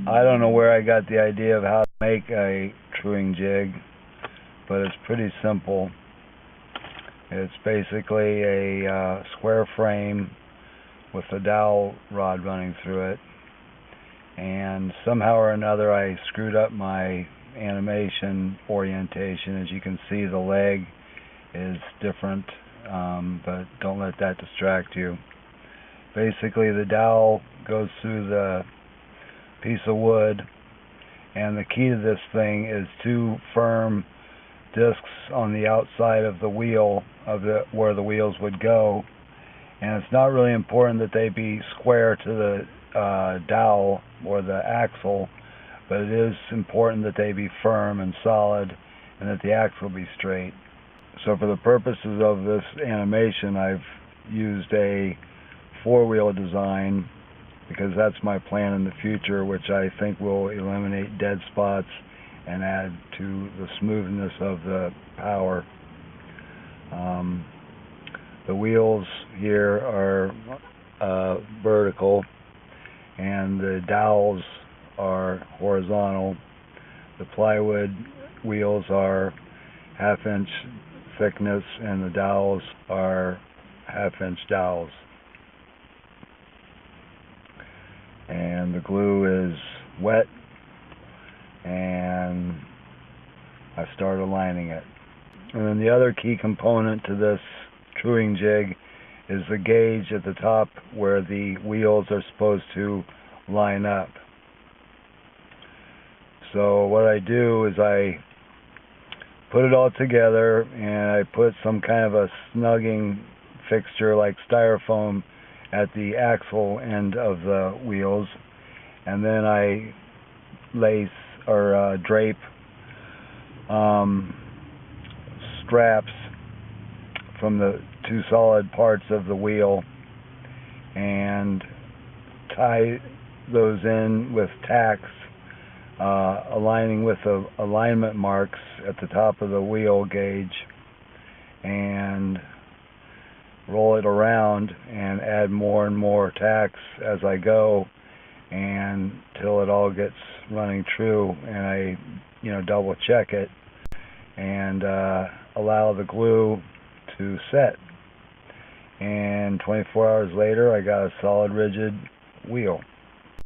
I don't know where I got the idea of how to make a truing jig, but it's pretty simple. It's basically a square frame with a dowel rod running through it, and somehow or another I screwed up my animation orientation. As you can see, the leg is different, but don't let that distract you. Basically, the dowel goes through the piece of wood, and the key to this thing is two firm discs on the outside of the wheel where the wheels would go. And it's not really important that they be square to the dowel or the axle, but it is important that they be firm and solid and that the axle be straight. So for the purposes of this animation, I've used a four-wheel design because that's my plan in the future, which I think will eliminate dead spots and add to the smoothness of the power. The wheels here are vertical and the dowels are horizontal. The plywood wheels are half-inch thickness and the dowels are half-inch dowels. And the glue is wet, and I start aligning it. And then the other key component to this truing jig is the gauge at the top where the wheels are supposed to line up. So what I do is I put it all together and I put some kind of a snugging fixture like styrofoam at the axle end of the wheels, and then I lace or drape straps from the two solid parts of the wheel and tie those in with tacks, aligning with the alignment marks at the top of the wheel gauge, and roll it around and add more and more tacks as I go until it all gets running true, and I double check it and allow the glue to set, and 24 hours later I got a solid rigid wheel.